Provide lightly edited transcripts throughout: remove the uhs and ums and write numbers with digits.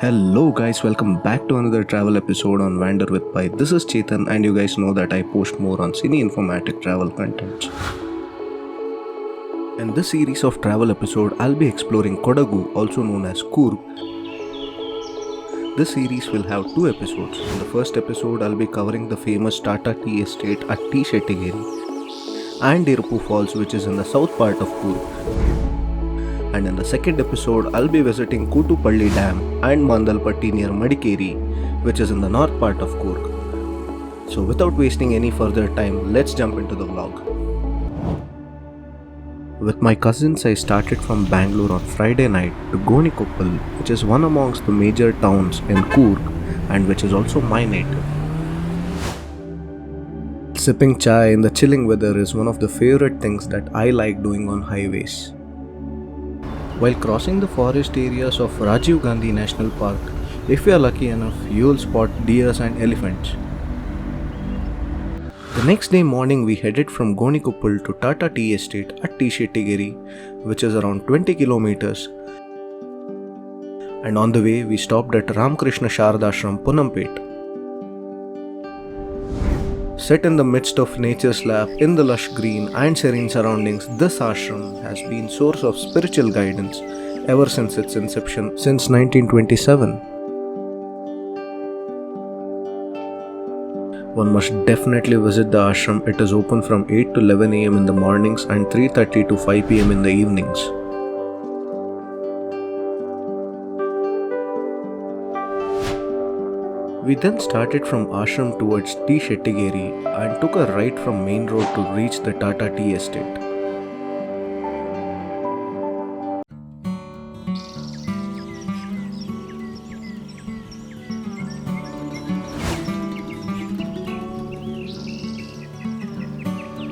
Hello guys, welcome back to another travel episode on Wander with Pi. This is Chetan and you guys know that I post more on cine informatic travel contents. In this series of travel episode, I'll be exploring Kodagu, also known as Coorg. This series will have two episodes. In the first episode, I'll be covering the famous Tata tea estate at T. Shettigeri and Iruppu Falls, which is in the south part of Coorg. And in the second episode, I'll be visiting Kutupalli Dam and Mandalpatti near Madikeri, which is in the north part of Coorg. So without wasting any further time, let's jump into the vlog. With my cousins, I started from Bangalore on Friday night to Gonikoppal, which is one amongst the major towns in Coorg and which is also my native. Sipping chai in the chilling weather is one of the favorite things that I like doing on highways. While crossing the forest areas of Rajiv Gandhi National Park, if you are lucky enough, you will spot deers and elephants. The next day morning, we headed from Gonikoppal to Tata Tea Estate at T. Shettigeri, which is around 20 kilometers. And on the way, we stopped at Ramakrishna Ashram, Punampet. Set in the midst of nature's lap, in the lush green and serene surroundings, this ashram has been source of spiritual guidance ever since its inception since 1927. One must definitely visit the ashram. It is open from 8 to 11 am in the mornings and 3:30 to 5 pm in the evenings. We then started from ashram towards T. Shettigeri and took a right from main road to reach the Tata Tea Estate.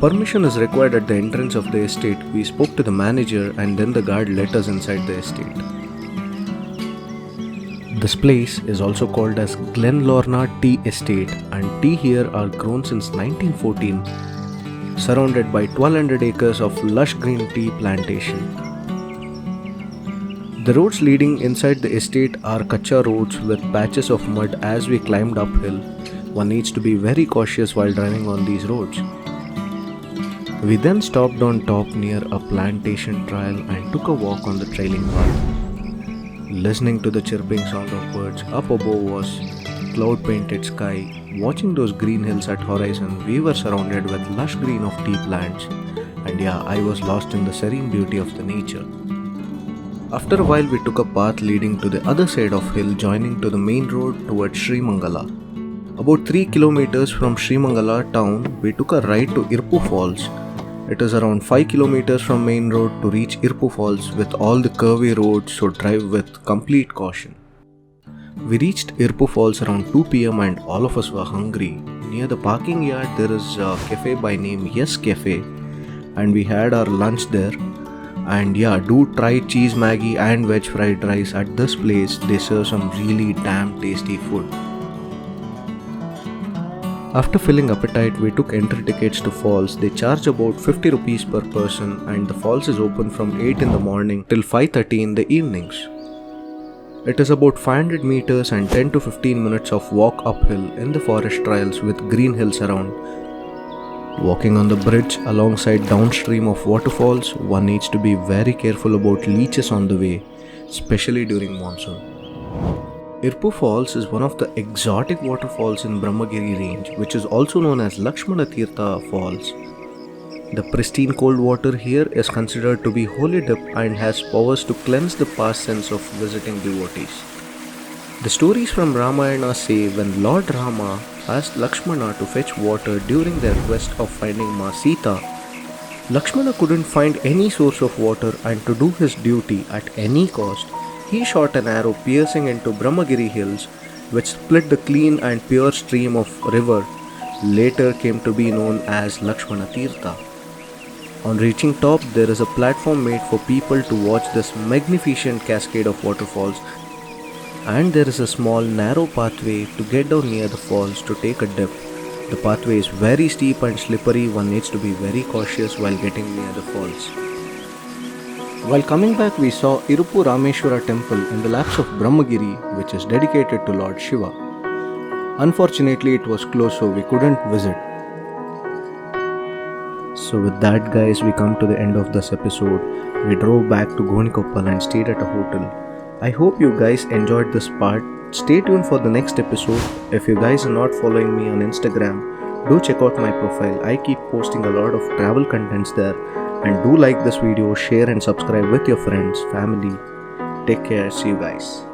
Permission is required at the entrance of the estate. We spoke to the manager and then the guard let us inside the estate. This place is also called as Glenlorna Tea Estate and tea here are grown since 1914, surrounded by 1200 acres of lush green tea plantation. The roads leading inside the estate are kacha roads with patches of mud as we climbed uphill. One needs to be very cautious while driving on these roads. We then stopped on top near a plantation trail and took a walk on the trailing path. Listening to the chirping sound of birds, up above was cloud-painted sky. Watching those green hills at horizon, we were surrounded with lush green of tea plants. And yeah, I was lost in the serene beauty of the nature. After a while, we took a path leading to the other side of hill, joining to the main road towards Srimangala. About 3 kilometers from Srimangala town, we took a ride to Iruppu Falls. It is around 5 kilometers from main road to reach Iruppu Falls with all the curvy roads, so drive with complete caution. We reached Iruppu Falls around 2 pm and all of us were hungry. Near the parking yard there is a cafe by name Yes Cafe and we had our lunch there. And yeah, do try cheese Maggi and veg fried rice at this place. They serve some really damn tasty food. After filling appetite, we took entry tickets to falls. They charge about 50 rupees per person and the falls is open from 8 in the morning till 5:30 in the evenings. It is about 500 meters and 10 to 15 minutes of walk uphill in the forest trails with green hills around. Walking on the bridge alongside downstream of waterfalls, one needs to be very careful about leeches on the way, especially during monsoon. Iruppu Falls is one of the exotic waterfalls in Brahmagiri range, which is also known as Lakshmana Tirtha Falls. The pristine cold water here is considered to be holy dip and has powers to cleanse the past sins of visiting devotees. The stories from Ramayana say when Lord Rama asked Lakshmana to fetch water during their quest of finding Ma Sita, Lakshmana couldn't find any source of water and to do his duty at any cost, he shot an arrow piercing into Brahmagiri hills, which split the clean and pure stream of river later came to be known as Lakshmana Tirtha. On reaching top, there is a platform made for people to watch this magnificent cascade of waterfalls, and there is a small narrow pathway to get down near the falls to take a dip. The pathway is very steep and slippery. One needs to be very cautious while getting near the falls. While coming back, we saw Iruppu Rameshwara temple in the laps of Brahmagiri, which is dedicated to Lord Shiva. Unfortunately, it was closed, so we couldn't visit. So with that, guys, we come to the end of this episode. We drove back to Gonikoppal and stayed at a hotel. I hope you guys enjoyed this part. Stay tuned for the next episode. If you guys are not following me on Instagram, do check out my profile. I keep posting a lot of travel contents there. And do like this video, share and subscribe with your friends, family. Take care. See you guys.